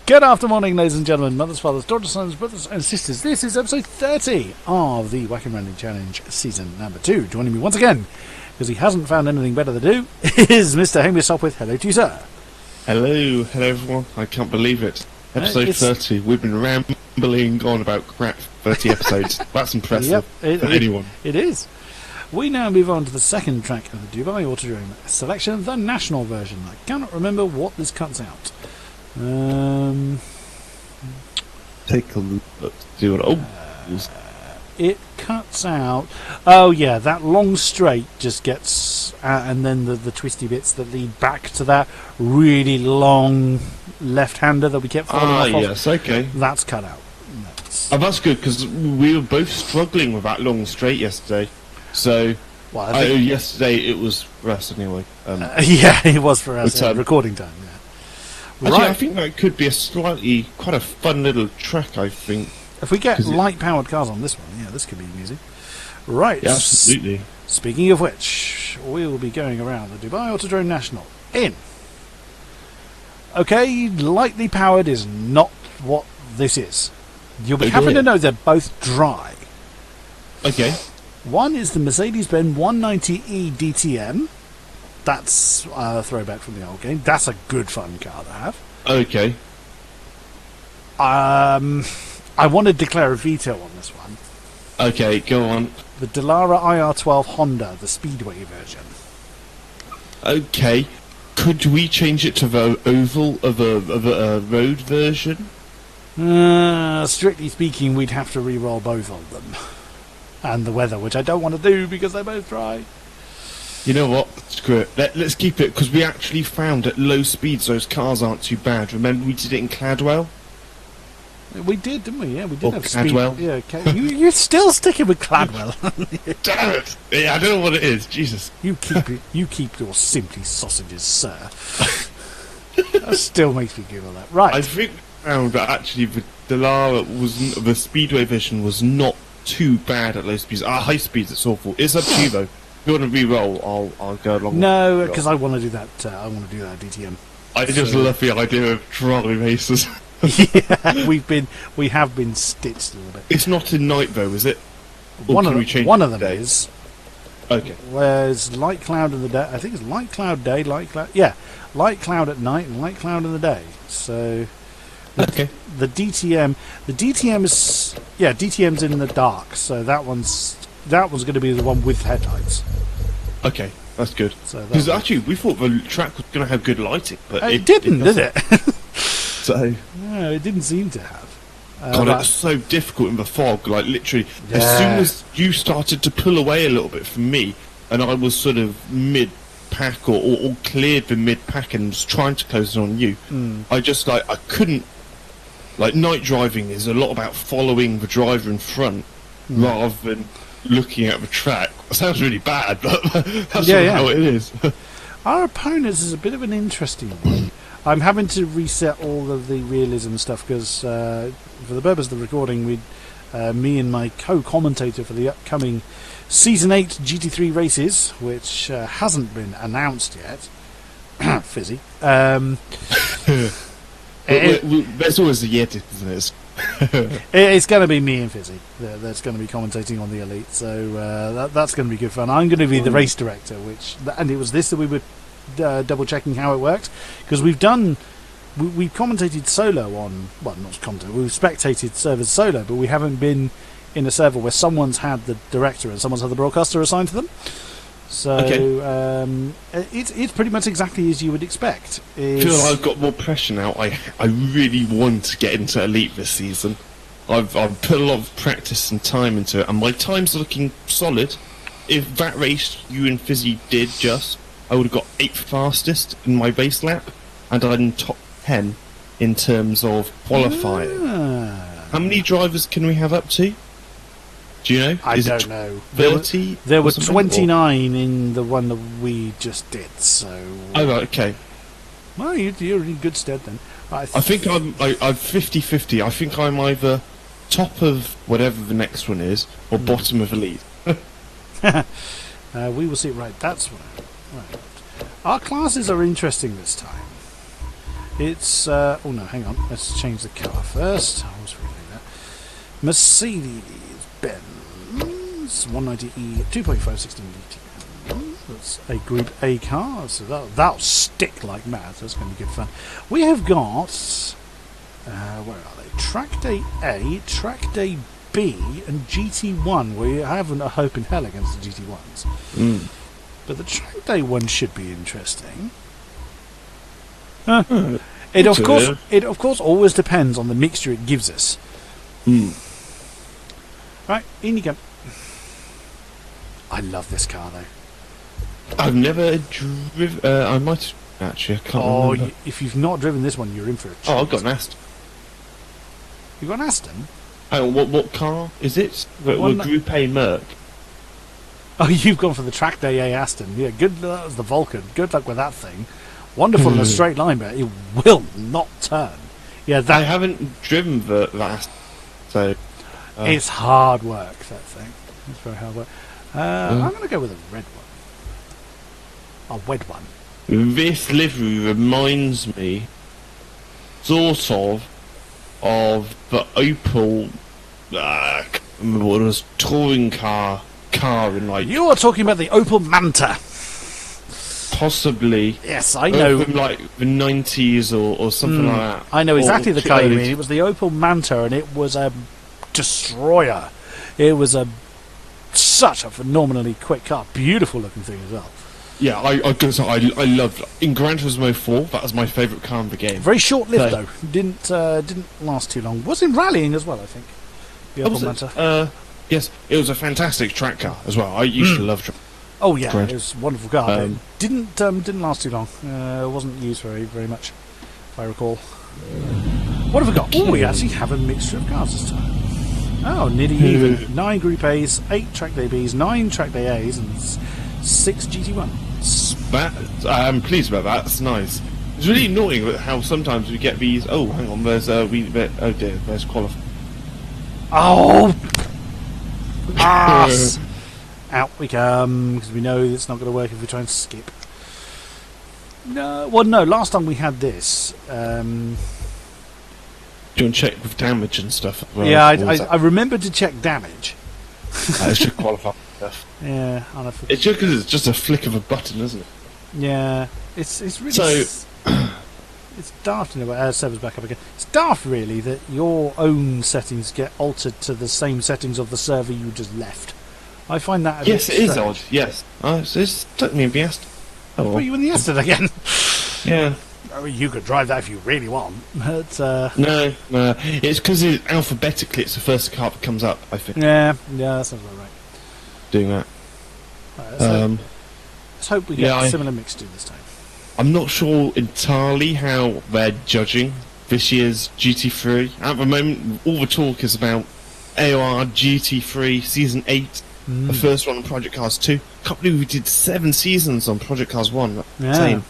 Good afternoon, ladies and gentlemen, mothers, fathers, daughters, sons, brothers and sisters. This is episode 30 of the Wacky Random Challenge season number 2. Joining me once again, because he hasn't found anything better to do, is Mr. Hamish Sopwith. Hello to you, sir. Hello everyone. I can't believe it. Episode 30. We've been rambling on about crap 30 episodes. That's impressive for anyone. It is. We now move on to the second track of the Dubai Autodrome selection, the national version. I cannot remember what this cuts out. Take a look. See what? It cuts out. Oh yeah, that long straight just gets, and then the twisty bits that lead back to that really long left-hander that we kept falling off. Yes, okay. That's cut out. That's good because we were both struggling with that long straight yesterday. So, yesterday it was for us anyway. Yeah, it was for us. Recording time. Yeah. Actually, right. I think that could be quite a fun little track. I think if we get light-powered cars on this one, yeah, this could be amusing. Right. Yeah, absolutely. Speaking of which, we will be going around the Dubai Autodrome National in. Okay, lightly powered is not what this is. You'll be happy to know they're both dry. Okay. One is the Mercedes-Benz 190e DTM. That's a throwback from the old game. That's a good fun car to have. Okay. I want to declare a veto on this one. Okay, go on. The Dallara IR12 Honda, the Speedway version. Okay. Could we change it to the oval of a road version? Strictly speaking, we'd have to re-roll both of them. And the weather, which I don't want to do because they're both dry. You know what? Screw it. Let's keep it, because we actually found at low speeds those cars aren't too bad. Remember we did it in Cladwell? We did, didn't we? Yeah, we did have Cladwell. Speed. Yeah, you're still sticking with Cladwell. Damn it! Yeah, I don't know what it is. Jesus. You keep your simply sausages, sir. That still makes me giggle. That right? I think we found that actually the Dallara the Speedway version was not too bad at low speeds. At high speeds, it's awful. It's up to you though. If you want to re-roll, I'll go along. No, because I want to do that. I want to do that DTM. I just love the idea of trolley races. Yeah, we have been stitched a little bit. It's not in night though, is it? One of them is. Okay. Where's light cloud in the day? I think it's light cloud day, light cloud at night and light cloud in the day. So. Okay. The DTM is DTM's in the dark, so that one's going to be the one with headlights. Okay, that's good. Because actually, we thought the track was going to have good lighting, but it didn't, did it? So no, it didn't seem to have. God, it's so difficult in the fog. Like literally, as soon as you started to pull away a little bit from me, and I was sort of mid-pack or cleared the mid-pack and was trying to close it on you, I just I couldn't. Like, night driving is a lot about following the driver in front rather than looking at the track. It sounds really bad, but that's how it is. Our opponents is a bit of an interesting one. I'm having to reset all of the realism stuff because, for the purpose of the recording, me and my co-commentator for the upcoming Season 8 GT3 races, which hasn't been announced yet. Fizzy. There's always a yet, isn't it? It's going to be me and Fizzy that's going to be commentating on the Elite, so that's going to be good fun. I'm going to be the race director, and it was this that we were double checking how it works, because we've commentated solo on, well, not commentated, we've spectated servers solo, but we haven't been in a server where someone's had the director and someone's had the broadcaster assigned to them. So it's pretty much exactly as you would expect. I feel like I've got more pressure now. I really want to get into Elite this season. I've put a lot of practice and time into it, and my time's looking solid. If that race you and Fizzy did I would have got 8th fastest in my base lap, and I'm in top 10 in terms of qualifying. How many drivers can we have up to? Do you know? I don't know. 30? There were 29 in the one that we just did, so... Oh, right, okay. Well, you're in good stead then. I think I'm 50-50. I think I'm either top of whatever the next one is, or bottom of Elite. We will see. Right, that's what. Right. Our classes are interesting this time. It's oh no, hang on. Let's change the car first. I was reading that. Mercedes-Benz 190e 2.5 16 DTM. That's a Group A car, so that'll stick like mad. That's going to be good fun. We have got where are they? Track Day A, Track Day B, and GT1. We haven't a hope in hell against the GT1s. But the Track Day one should be interesting. It of course always depends on the mixture it gives us. Right, in you go. I love this car though. I've never driven. I might actually. I can't remember. If you've not driven this one, you're in for a treat. Oh, I've got an Aston. You got an Aston? Oh, what car is it? We're Group A Merc. Oh, you've gone for the Track Day A Aston. Yeah, good. That was the Vulcan. Good luck with that thing. Wonderful in a straight line, but it will not turn. Yeah, I haven't driven the Aston, so it's hard work. That thing. It's very hard work. I'm going to go with a red one. A wed one. This livery reminds me, sort of the Opel. I can't remember what it was, touring car in like. You are talking about the Opel Manta. Possibly. Yes, I know. From like the 90s or something like that. I know exactly the car you mean. It was the Opel Manta, and it was a destroyer. It was such a phenomenally quick car. Beautiful looking thing as well. Yeah, I loved in Gran Turismo 4. That was my favourite car in the game. Very short lived though. Didn't last too long. Was in rallying as well, I think. The Opel Manta. Yes, it was a fantastic track car as well. I used to love. Oh yeah, it was a wonderful car. But it didn't last too long. It wasn't used very much, if I recall. What have we got? Oh, we actually have a mixture of cars this time. Oh, nearly even. 9 Group A's, 8 Track Day B's, 9 Track Day A's, and 6 GT1s. I'm pleased about that. That's nice. It's really annoying how sometimes we get these. Oh, hang on. There's oh dear. There's qualify. Oh, ass! Out we come, because we know it's not going to work if we try and skip. No, well, no. Last time we had this. Do you want to check with damage and stuff? Well, yeah, I remember to check damage. It's just qualifying stuff. Yeah, it's just because it's just a flick of a button, isn't it? Yeah, it's really so. It's daft in a way. Sever's back up again. It's daft, really, that your own settings get altered to the same settings of the server you just left. I find that a bit strange. It is odd. Yes, it's took me in the Aston. Oh, put you in the Aston again. Yeah. I mean, you could drive that if you really want, but no, it's because alphabetically it's the first car that comes up. I think. Yeah, that sounds about right. Doing that. Right, let's hope we get a similar mixture this time. I'm not sure entirely how they're judging this year's GT3. At the moment, all the talk is about AOR GT3 Season 8, the first one on Project Cars 2. Can't believe we did 7 seasons on Project Cars 1. Yeah,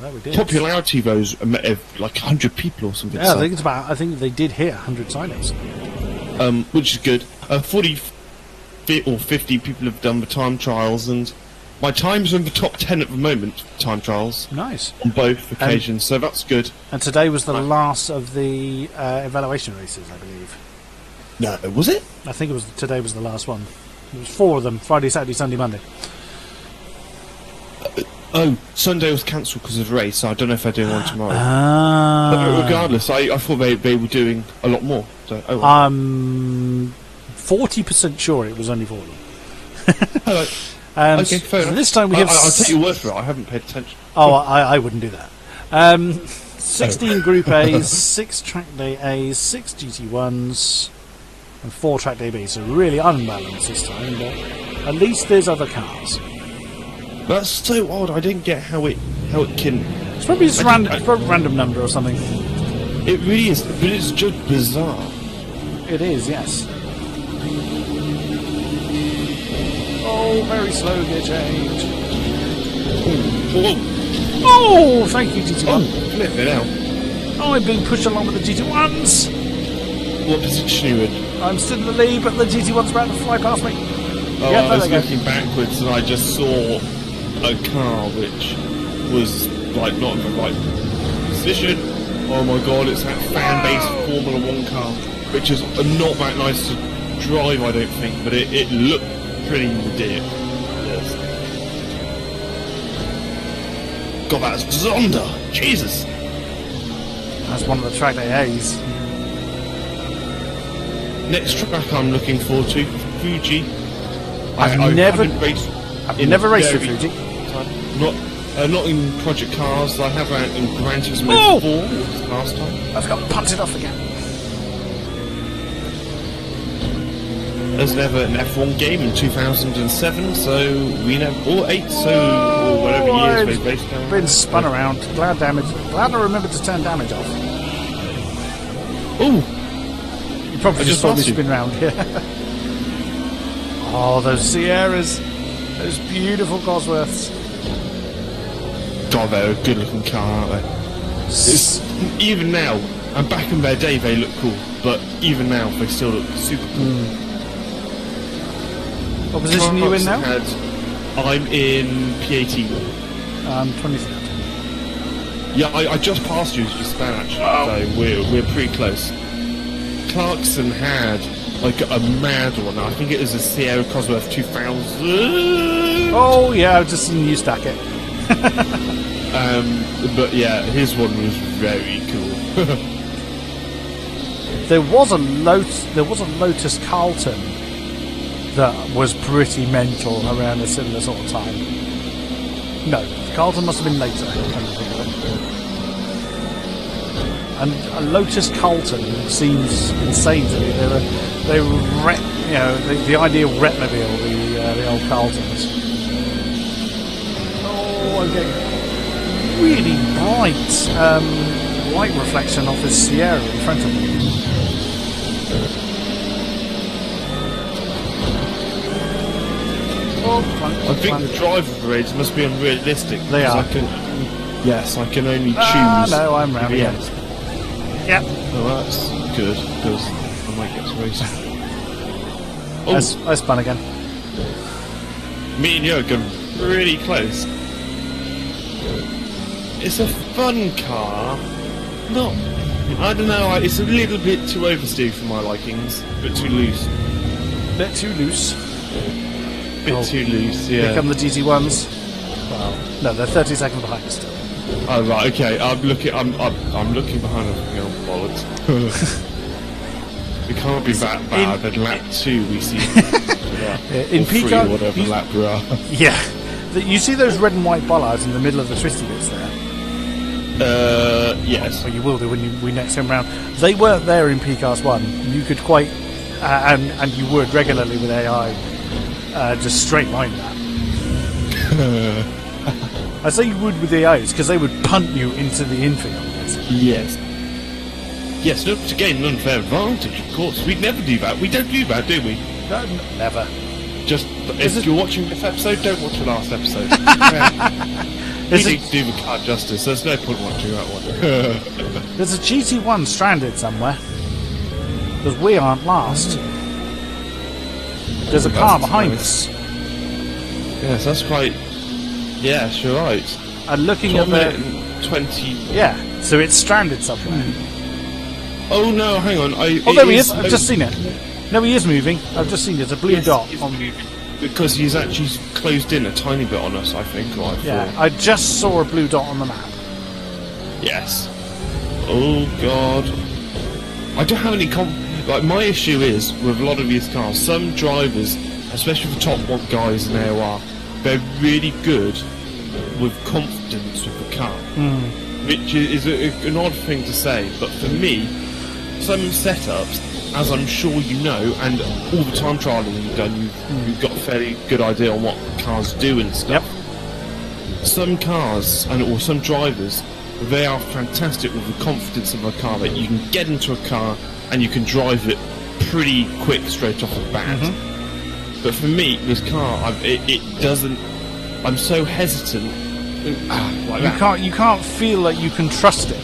that we did. Popularity goes like 100 people or something. Yeah, I think they did hit 100 sign-ups. Which is good. 40 or 50 people have done the time trials, and my times are in the top 10 at the moment, time trials. Nice. On both occasions, so that's good. And today was the last of the evaluation races, I believe. No, was it? I think today was the last one. There was 4 of them, Friday, Saturday, Sunday, Monday. Sunday was cancelled because of the race, so I don't know if they're doing one tomorrow. But regardless, I thought they were doing a lot more. So, I'm 40% sure it was only 4 of them. Okay, fair enough. This time we have. I'll take your word for it. I haven't paid attention. Oh, I wouldn't do that. 16 Group A's, 6 Track Day A's, 6 GT1s, and 4 Track Day B's. So really unbalanced this time, but at least there's other cars. That's so odd. I didn't get how it can. It's probably just random number or something. It really is, but it's just bizarre. It is, yes. Oh, very slow gear change. Whoa. Oh, thank you, GT1. Oh, flip it out. Oh, I'm being pushed along with the GT1s. What position are you in? I'm still in the lead, but the GT1's about to fly past me. Oh, yeah, I was looking backwards and I just saw a car which was like not in the right position. Oh my god, it's that fan-based Formula 1 car, which is not that nice to drive, I don't think, but it looked pretty ridiculous. Yes. God, that's Zonda! Jesus! That's one of the track AAs. Next track I'm looking forward to, Fuji. I've never raced with Fuji. Not in Project Cars. I have that in Gran Turismo 4 last time. I've got punted off again. There's never an F1 game in 2007, so we know, or 8, or whatever years they based on. Been spun around. Glad I remembered to turn damage off. Ooh! You probably just saw me spin round here. Oh, those Sierras. Those beautiful Cosworths. God, they're a good looking car, aren't they? Even now, and back in their day they look cool, but even now they still look super cool. What position are you in now? I'm in P18. 23rd. Yeah, I just passed you just then actually, so we're pretty close. Clarkson had like a mad one. I think it was a Sierra Cosworth 2000. Oh yeah, I've just seen you stack it. But yeah, his one was very cool. There was a Lotus Carlton that was pretty mental around a similar sort of time. No, Carlton must have been later. And a Lotus Carlton seems insane to me. They were the ideal Retmobile, the old Carltons. Oh, I'm getting really bright light reflection off this Sierra in front of me. I think the driver grades must be unrealistic. They are. I can only choose. No, I'm round again. Yep. Oh, that's good, because I might get to race. I spun again. Me and you are getting really close. It's a fun car. I don't know, it's a little bit too oversteered for my likings. A bit too loose. Too loose, yeah. Here come the GT1s. Well, no, they're 30 seconds behind still. Oh right, okay. I'm looking behind them. Bollocks. We can't be that bad. At lap 2 we see in P Picard, whatever lap we are. Yeah, you see those red and white bollards in the middle of the twisty bits there. Yes. Well, you will do when we next come round. They weren't there in PCAS 1. You could quite, and you would regularly with AI, just straight line that. I say you would with the AIs because they would punt you into the infield. Yes. Yes, look, to gain an unfair advantage, of course. We'd never do that. We don't do that, do we? No, never. Just, if you're watching this episode, don't watch the last episode. We need to do the car justice. There's no point watching that one. There's a GT1 stranded somewhere. Because we aren't last. There's a car behind us. Yes, that's quite... Yes, you're right. And looking at the... 20... Yeah, so it's stranded somewhere. Oh no, hang on. There he is. I've just seen it. No, he is moving. I've just seen it. It's a blue dot. Because he's actually closed in a tiny bit on us, I think. I just saw a blue dot on the map. Yes. Oh god. I don't have any my issue is with a lot of these cars, some drivers, especially the top one guys in AOR, they're really good with confidence with the car. Which is an odd thing to say, but for me, some setups, as I'm sure you know, and all the time trialing you've done, you've got a fairly good idea on what cars do and stuff. Yep. Some cars, or some drivers, they are fantastic with the confidence of a car that you can get into a car and you can drive it pretty quick straight off the bat. But for me, this car, it doesn't... I'm so hesitant. You can't feel like you can trust it.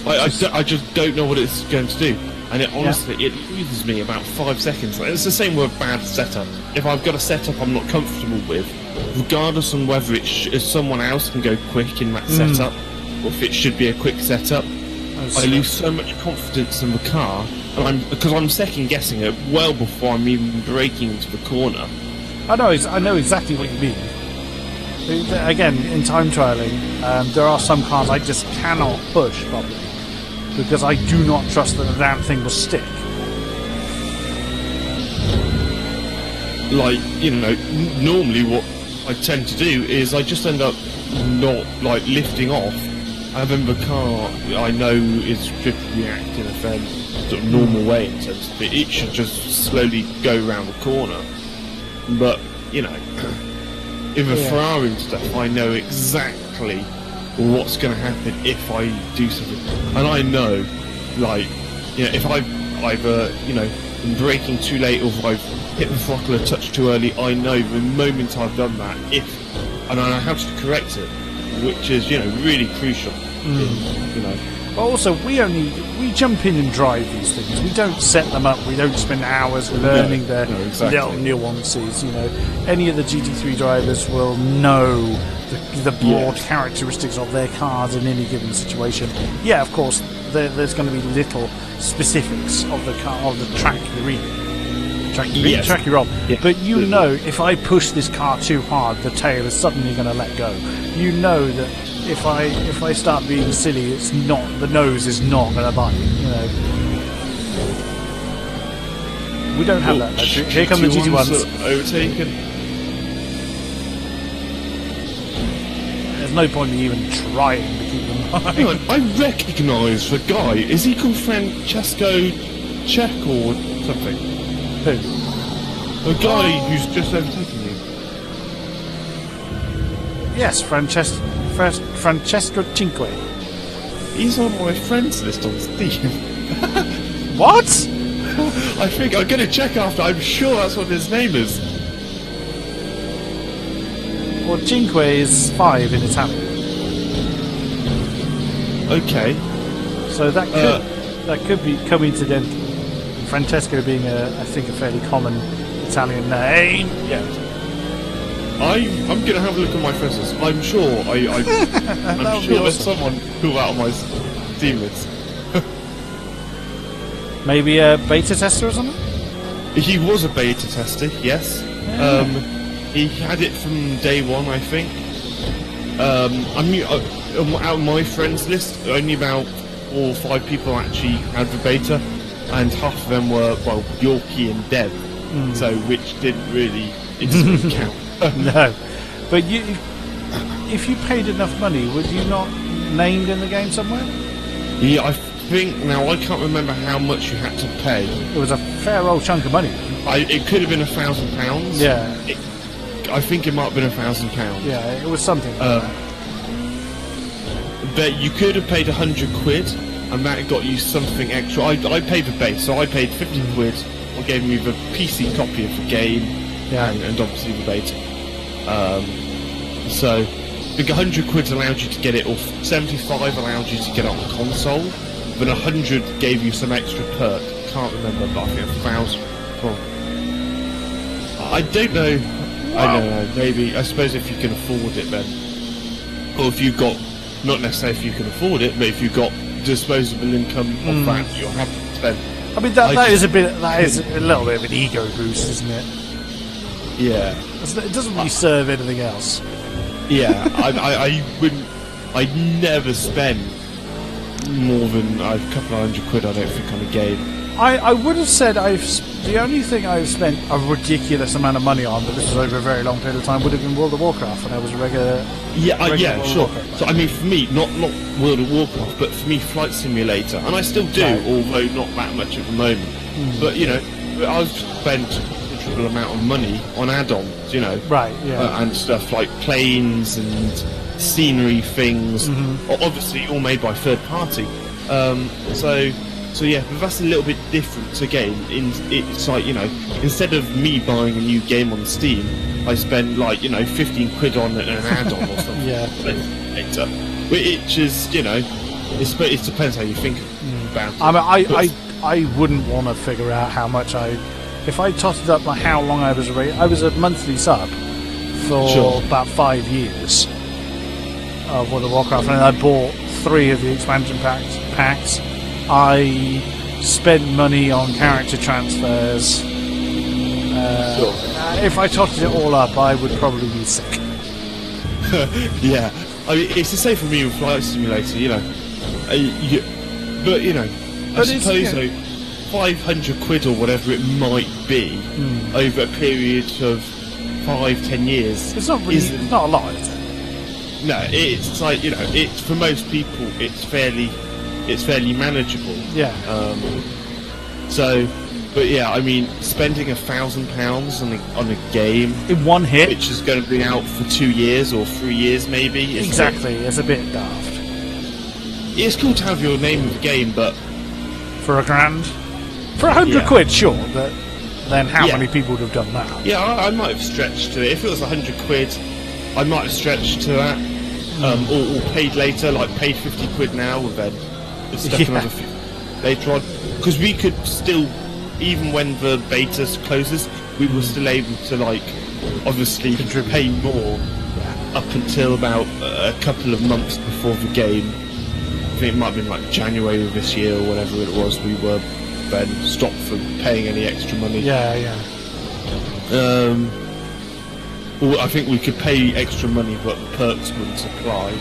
I just don't know what it's going to do. And it honestly, it loses me about 5 seconds. It's the same with a bad setup. If I've got a setup I'm not comfortable with, regardless on whether if someone else can go quick in that setup, or if it should be a quick setup. I lose so much confidence in the car, and because I'm second guessing it well before I'm even braking into the corner. I know exactly what you mean. Again, in time trialing, there are some cars I just cannot push properly because I do not trust that the damn thing will stick. Like, normally what I tend to do is I just end up not, like, lifting off, and then the car I know is should react in a fairly sort of normal way in terms of it should just slowly go around the corner. But, in the Ferrari and stuff, I know exactly what's going to happen if I do something. And I know, like, if I've either, been braking too late or if I've hit the throttle a touch too early, I know the moment I've done that, and I know how to correct it, which is, really crucial. But also, we jump in and drive these things. We don't set them up. We don't spend hours learning their little nuances. Any of the GT3 drivers will know the broad characteristics of their cars in any given situation. Yeah, of course, there's going to be little specifics of the car, of the track you're in. Track you're on. Yeah. But if I push this car too hard, the tail is suddenly going to let go. You know that if I start being silly, the nose is not going to bite. We don't have that luxury. Here come the GT1s. Overtaken. There's no point in even trying to keep them high. Hang on, I recognise the guy. Is he called Francesco Czech or something? Who? The guy who's just overtaken you. Yes, Francesco Cinque. He's on my friends list on Steam. What? I think I'm going to check after. I'm sure that's what his name is. Well, Cinque is 5 in Italian. Okay. So that could be coincidental. Francesco being I think a fairly common Italian name. Yeah. I'm going to have a look at my friends list. I'm sure I'm sure there's someone who out of my Steam list. Maybe a beta tester or something? He was a beta tester, yes. Yeah. He had it from day one, I think. Out of my friends list, only about 4 or 5 people actually had the beta, and half of them were, Yorkie and Deb, so which didn't really count. No, but if you paid enough money, would you not named in the game somewhere? Yeah, I think, now I can't remember how much you had to pay. It was a fair old chunk of money. It could have been £1,000. Yeah. I think it might have been £1,000. Yeah, it was something. But you could have paid £100, and that got you something extra. I paid the base, so I paid £50. I gave me the PC copy of the game, and obviously the beta. So, I think £100 allowed you to get it, or 75 allowed you to get it on the console, but 100 gave you some extra perk. Can't remember, but I think 1,000. Well, I don't know. Wow. I don't know. Maybe, I suppose if you can afford it, then, or if you've got, not necessarily if you can afford it, but if you've got disposable income of that, you're happy to spend. I mean, that is a little bit of an ego boost, isn't it? Yeah. It doesn't really serve anything else. Yeah, I'd never spend more than a couple of £100, I don't think, on a game. I would have said the only thing I've spent a ridiculous amount of money on, but this was over a very long period of time, would have been World of Warcraft when I was a regular. Yeah, sure. So I mean, for me, not World of Warcraft, but for me, Flight Simulator, and I still do, although not that much at the moment. But I've spent a considerable amount of money on add-ons, right? Yeah, and stuff like planes and scenery things. Obviously, all made by third party. So yeah, but that's a little bit different again. It's like, instead of me buying a new game on Steam, I spend £15 on an add-on or something. Later. Which is, it depends how you think about it. I mean, I wouldn't want to figure out how much if I totted up how long I was a monthly sub for about 5 years of World of Warcraft, and I bought 3 of the expansion packs. I spent money on character transfers. Sure. If I totted it all up, I would probably be sick. Yeah, I mean, it's the same for me with Flight Simulator, you know. But, you know, I suppose, yeah. 500 quid or whatever it might be over a period of 5-10 years. It's not really, it's not a lot, is it? No, it's like, you know, it's for most people, it's fairly manageable. Yeah. So, but yeah, I mean, spending £1,000 on a game In one hit? which is going to be out for 2 years or 3 years, maybe. Exactly, it's a bit daft. It's cool to have your name in the game, but For £1,000? For 100 quid, sure, but then how many people would have done that? yeah, I might have stretched to it. If it was 100 quid, I might have stretched to that, or paid later, like paid 50 quid now, and then stuck another 50 later on. Because we could still, even when the beta closes, we were still able to, like, obviously pay more up until about a couple of months before the game. I think it might have been like January of this year or whatever it was. We were then stopped from paying any extra money. Yeah. Well, I think we could pay extra money, but the perks wouldn't apply.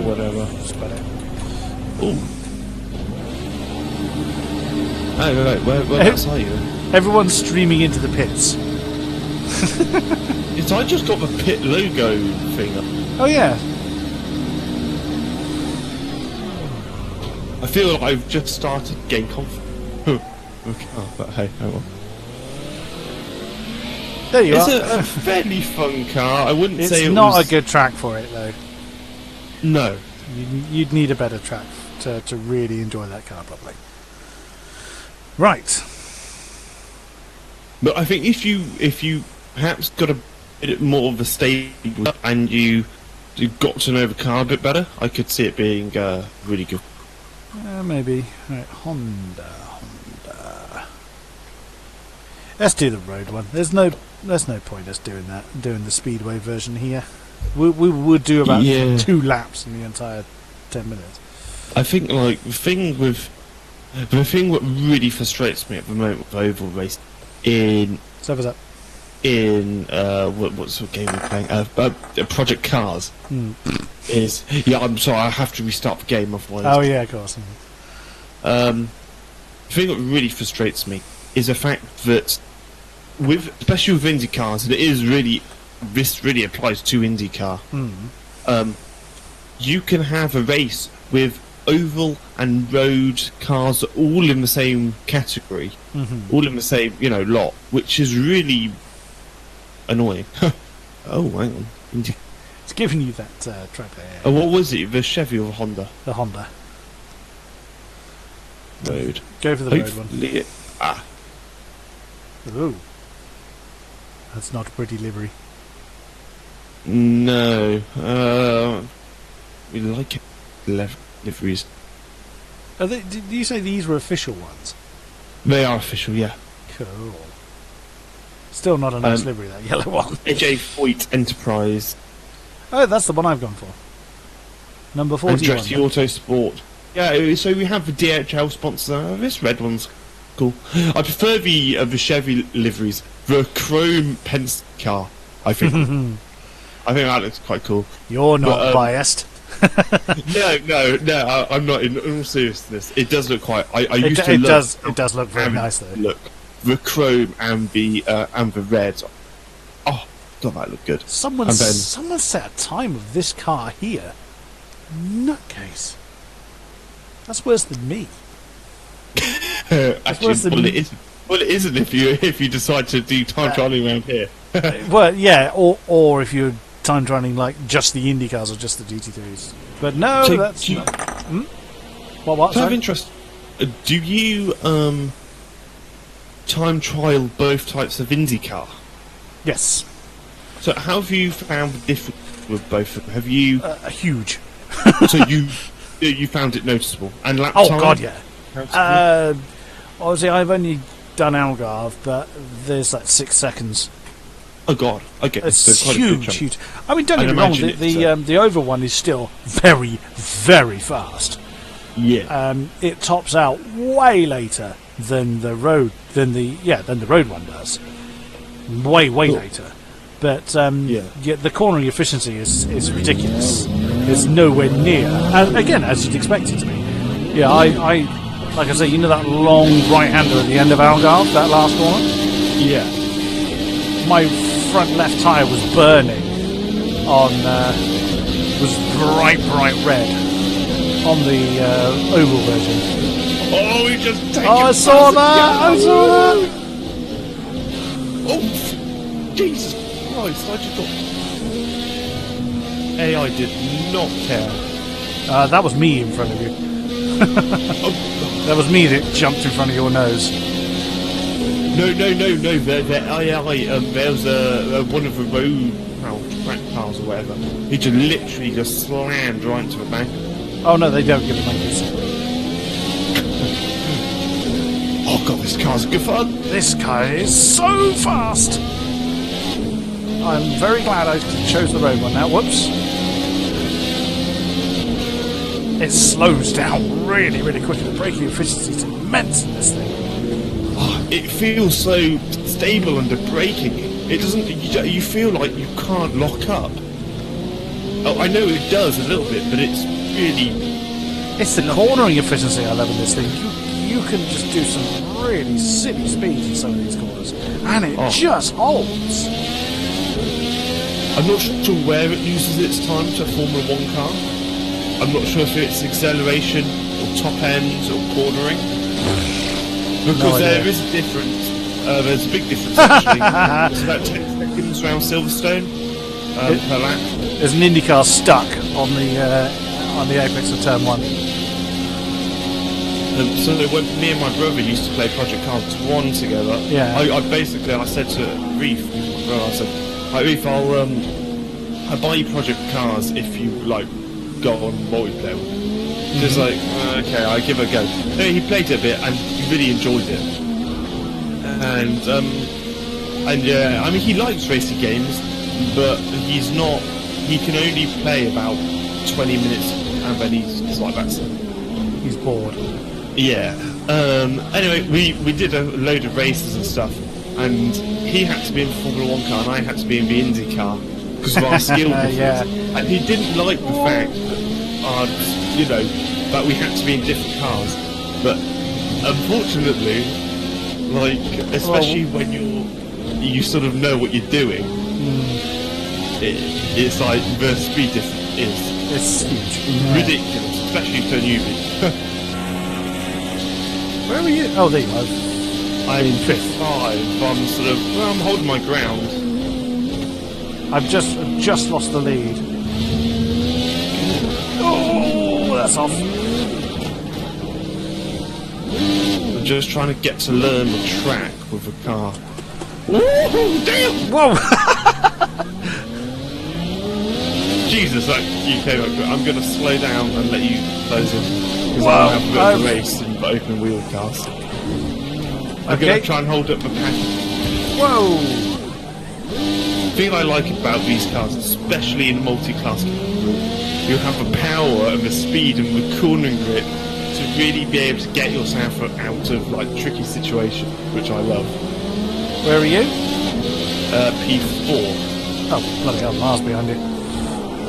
Whatever. Spell it. Oh, right. Whereabouts are you? Everyone's streaming into the pits. It's I just got the pit logo thing up. Oh yeah. I feel like I've just started to gain confidence. Okay. Oh, but hey, oh well. There you It's are. a fairly fun car. I wouldn't say It's it not was... a good track for it though. No. You'd need a better track to really enjoy that car properly. Right. But I think if you perhaps got a bit more of a stable and you got to know the car a bit better, I could see it being really good. Maybe. Right, Honda. Let's do the road one. There's no point us doing the speedway version here. We would do about 2 laps in the entire 10 minutes. I think like the thing what really frustrates me at the moment with oval race what's the game we're playing? Project Cars is I'm sorry, I have to restart the game otherwise. Oh yeah, of course. The thing that really frustrates me is the fact that especially with Indy cars, and this really applies to IndyCar. You can have a race with oval and road cars all in the same category, all in the same lot, which is really annoying. Oh, hang on, It's giving you that track there. Oh, what was it? The Chevy or the Honda? The Honda. Road. Go for the road one. Ooh. That's not a pretty livery. No. We like it. Liveries. Did you say these were official ones? They are official, yeah. Cool. Still not a nice livery, that yellow one. AJ Foyt Enterprise. Oh, that's the one I've gone for. Number 41. Andretti Autosport. Yeah, so we have the DHL sponsor. This red one's cool. I prefer the Chevy liveries. The chrome Pence car, I think. I think that looks quite cool. You're not biased. No, I'm not. In all seriousness, it does look quite. I used to it love. It does look very nice though. Look, the chrome and the red. Oh, God, that look good. Someone set a time of this car here. Nutcase. That's worse than me. Actually, it isn't if you decide to do time trialing around here. Well, yeah, or if you're time trialing like just the Indy cars or just the GT3s. But no, So that's do you- not. What? So I have Sorry? interest. Do you time trial both types of IndyCar? Yes. So how have you found the difference with both of them? Have you? Huge. So you found it noticeable and lap Oh time? God, yeah. Obviously, I've only done Algarve, but there's like 6 seconds Oh God. Okay. It's so quite a good huge, chunk. huge. I mean, don't I'd get me wrong. imagine The oval one is still very, very fast. Yeah. It tops out way later than the road than the road one does. Way later. But the cornering efficiency is ridiculous. It's nowhere near. And again, as you'd expect it to be. Yeah, I like I say, you know that long right-hander at the end of Algarve, that last corner? Yeah. My front left tyre was burning on was bright red on the oval version. Oh, he just taken I saw that! Oh, Jesus Christ! I just thought AI did not care. That was me in front of you. That was me that jumped in front of your nose. No. The AI. There was one of the road track cars or whatever. He just literally just slammed right into the bank. Oh no, they don't give it monkeys. Oh God, this car's good fun. This car is so fast. I'm very glad I chose the road one now. Whoops. It slows down really quickly. The braking efficiency is immense in this thing. Oh, it feels so stable under braking. It doesn't. You feel like you can't lock up. Oh, I know it does a little bit, but it's really. It's the cornering efficiency I love in this thing. You can just do some really silly speeds in some of these corners, and it just holds. I'm not sure where it uses its time to Formula 1 car. I'm not sure if it's acceleration or top end or cornering. Because there is a difference. There's a big difference actually. It's about 10 seconds around Silverstone per lap. There's an IndyCar stuck on the apex of turn 1. So when me and my brother used to play Project Cars 1 together, I basically said to Reef, my brother, I said, "Hi Reef, I'll buy you Project Cars if you like go on multiplayer." Just like okay, I give it a go. No, he played it a bit and he really enjoyed it. And yeah, I mean he likes racing games, but he's not. He can only play about 20 minutes and then he's like that's it. He's bored. Yeah. Anyway, we did a load of races and stuff, and he had to be in the Formula 1 car and I had to be in the Indy car because of our skill difference. Yeah. And he didn't like the fact that that we had to be in different cars. But unfortunately, like especially when you sort of know what you're doing, it's like the speed difference It's huge. ridiculous, especially for a newbie. Where are you? Oh, there you are. I'm in 5th. I'm holding my ground. I've just lost the lead. Oh, that's off. I'm just trying to get to learn the track with the car. Whoa, damn! Whoa! Jesus, you came up. I'm going to slow down and let you close in. Because I'll have a bit of a race in the open wheel cars. I'm going to try and hold up the pack. Whoa! The thing I like about these cars, especially in multi-class, you have the power and the speed and the cornering grip to really be able to get yourself out of like tricky situations, which I love. Where are you? P4. Oh, bloody hell, miles behind you.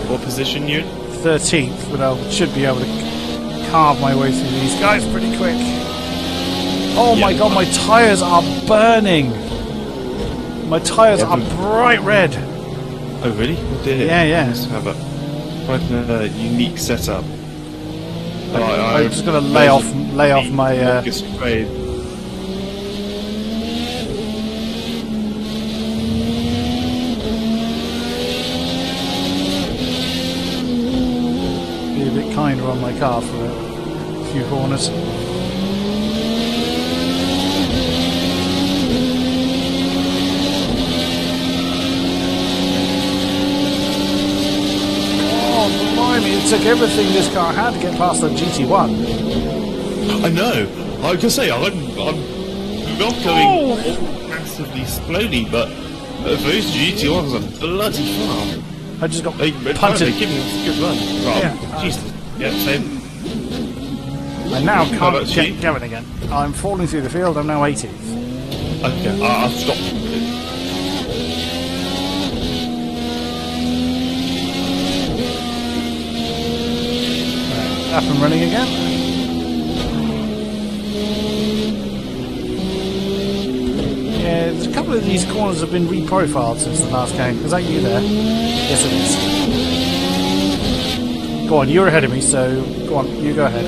What position you in? 13th, but I should be able to carve my way through these guys pretty quick. Oh my god, my tyres are burning! My tyres are bright red! Oh really? Oh dear. Yeah. I must have quite a unique setup. I'm just going to lay off my... Be a bit kinder on my car for a few corners. It took everything this car had to get past the GT1. I know. I can say I'm not going massively slowly, but Those GT1s are bloody far. I just got They punted. give me a good run. Right. Yeah. Jesus. Yeah, same. I now can't about get you? going again. I'm falling through the field. I'm now 18th. Okay, I've stopped. Up and running again. Yeah, there's a couple of these corners have been reprofiled since the last game. Is that you there? Yes, it is. Go on, you're ahead of me, so go on, you go ahead.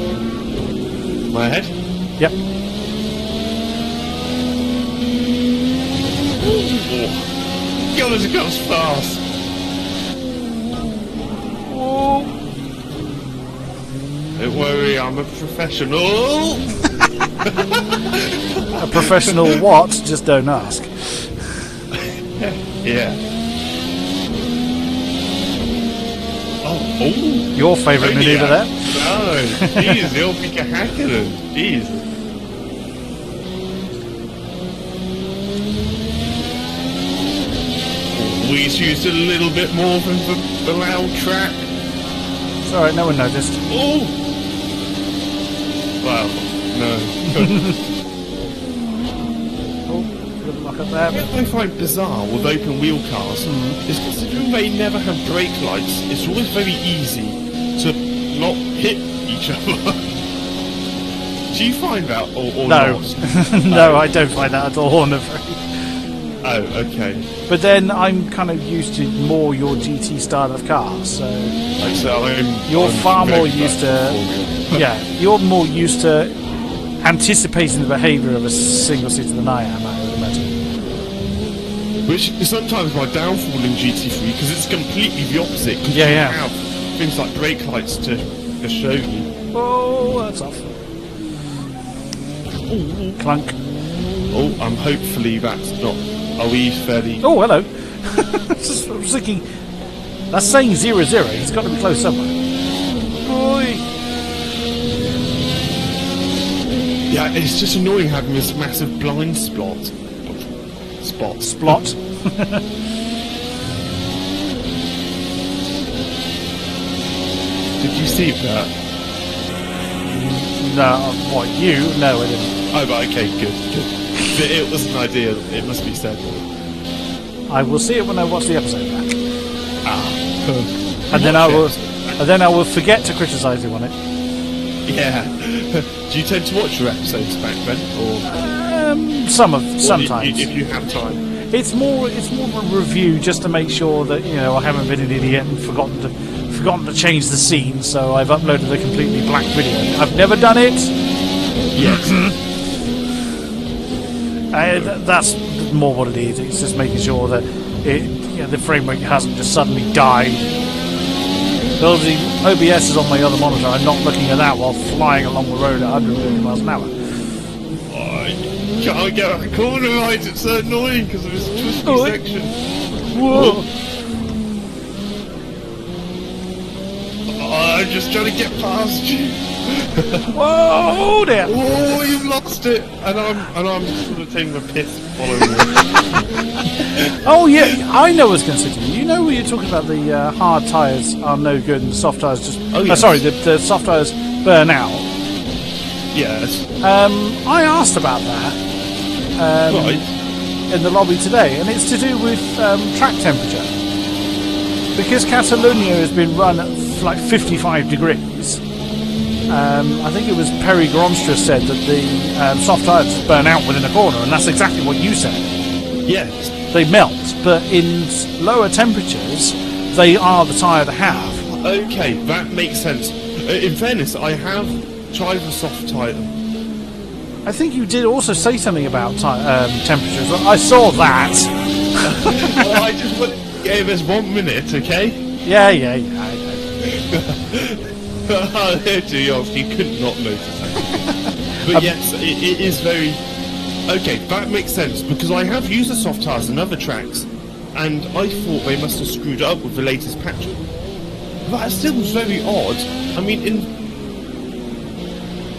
My head? Yep. God, as it goes fast. Oh. Don't worry, I'm a professional. A professional what? Just don't ask. Yeah. Oh. Your favourite manoeuvre there? No, jeez, you'll be a hacker then. Jeez. We used a little bit more than the loud track. It's alright, no one noticed. Oh! Well, no. Oh, good luck up there. What I find bizarre with open wheel cars is considering they never have brake lights, it's always very easy to not hit each other. Do you find that or No. not? No, I don't find that at all, I'm afraid. Oh, okay. But then I'm kind of used to more your GT style of car, so Like, so you're I'm far more very used to, bad. yeah, you're more used to anticipating the behaviour of a single seater than I am, I would imagine. Which is sometimes my downfall in GT3 because it's completely the opposite. Because Yeah, you yeah. have things like brake lights to show you. Oh, that's off. Clunk. Oh, hopefully that's not. Are we fairly? Oh, hello. Just, I was thinking, that's saying 0-0. He's got to be close somewhere. Oi. Yeah, it's just annoying having this massive blind spot. Splot. Did you see that? No, what, you? No, I didn't. Oh, right, okay, good. It was an idea, it must be said. I will see it when I watch the episode back. And Watch then I will forget to criticise you on it. Yeah. Do you tend to watch your episodes back then, or Sometimes. if you have time? It's more of a review just to make sure that I haven't been an idiot and forgotten to change the scene. So I've uploaded a completely blank video. I've never done it. Yes. That's more what it is. It's just making sure that the frame rate hasn't just suddenly died. Well, the OBS is on my other monitor. I'm not looking at that while flying along the road at 150 miles an hour. I can't get out the corner right. It's so annoying because of this twisty section. Whoa! I'm just trying to get past you. Whoa there! Oh, you've lost it, and I'm sort of taking the piss following you. Oh yeah, I know what's going to say to you. You know when you're talking about the hard tyres are no good and the soft tyres just... Oh, yes. sorry, the soft tyres burn out. Yes. I asked about that Right. in the lobby today, and it's to do with track temperature. Because Catalonia has been run at like 55 degrees, I think it was Perry Gromstra said that the soft tyres just burn out within a corner, and that's exactly what you said. Yes. They melt, but in lower temperatures, they are the tyre to have. Okay, that makes sense. In fairness, I have tried the soft tyre. I think you did also say something about temperatures. I saw that. Well, I just want to give us 1 minute, okay? Yeah. I Oh, dear, you could not notice that. But yes, it is very... Okay, that makes sense, because I have used the soft tyres in other tracks, and I thought they must have screwed up with the latest patch. That still was very odd. I mean,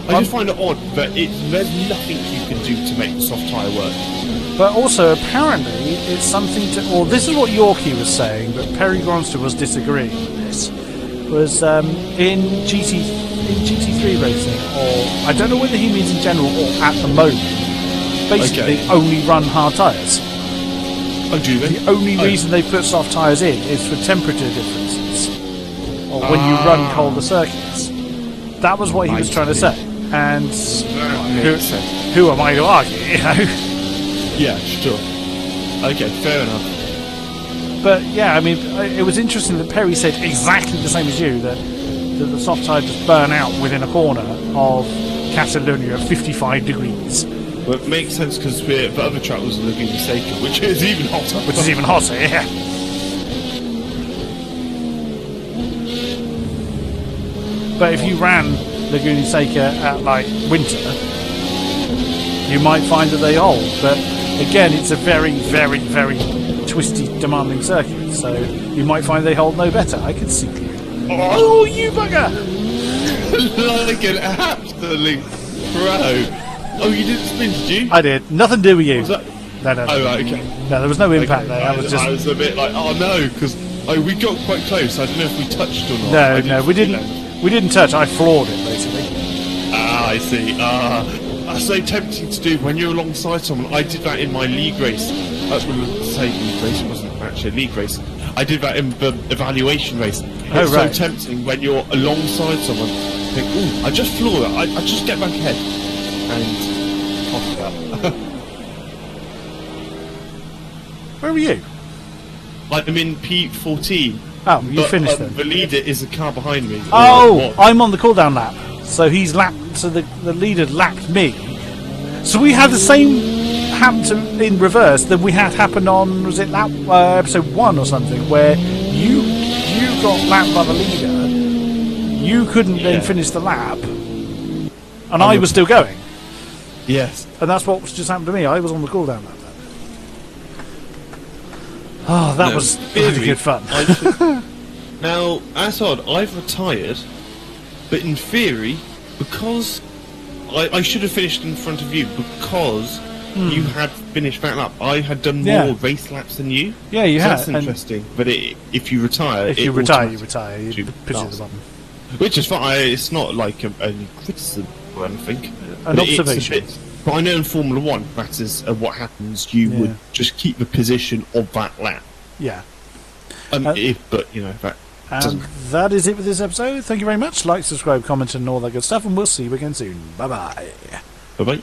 I I just find it odd that there's nothing you can do to make the soft tyre work. But also, apparently, it's something to... Or this is what Yorkie was saying, but Perry Gronster was disagreeing with this. Was in GT3 racing, or I don't know whether he means in general or at the moment, basically they only run hard tyres. Oh, do they? The only reason they put soft tyres in is for temperature differences, or when you run colder circuits. That was what he was trying to say. And who am I to argue, you know? Yeah, sure. Okay, fair enough. But yeah, I mean, it was interesting that Perry said exactly the same as you, that the soft tyre just burn out within a corner of Catalonia at 55 degrees. Well, it makes sense because the other track was Laguna Seca, which is even hotter. Which is even hotter, yeah. But if you ran Laguna Seca at, like, winter, you might find that they hold. But again, it's a very, very, very twisty, demanding circuit, so you might find they hold no better. I can see you. Oh, you bugger! Like an absolute pro. Oh, you didn't spin, did you? I did. Nothing to do with you. Was that? No. Oh, right, okay. No, there was no impact there. I was a bit like, oh no, because we got quite close. I don't know if we touched or not. No, we didn't. We didn't touch. I floored it basically. Ah, I see. That's so tempting to do when you're alongside someone. I did that in my league race. That's when I say league race, it wasn't actually a league race. I did that in the evaluation race. It's so tempting when you're alongside someone. Think, ooh, I just floor it. I just get back ahead and off that. Where were you? Like I'm in P14. Oh, you finished then. The leader is a car behind me. Oh, I'm on the cooldown lap. So he's lapped. So the leader lapped me. So we had the same happen in reverse that we had happen on, was it lap episode 1 or something, where you got lapped by the leader. You couldn't then finish the lap, and I was still going. Yes. And that's what just happened to me. I was on the cooldown lap. Oh, that was really good fun. Now, as odd, I've retired, but in theory, because I should have finished in front of you, because you had finished that lap. I had done more race laps than you. Yeah, you had. That's interesting. But if you retire, you retire. You push the button. Which is fine. It's not like a criticism or anything. An observation. But I know in Formula 1, that is what happens. You would just keep the position of that lap. Yeah. But, you know, that... And that is it for this episode. Thank you very much. Like, subscribe, comment, and all that good stuff. And we'll see you again soon. Bye-bye. Bye-bye.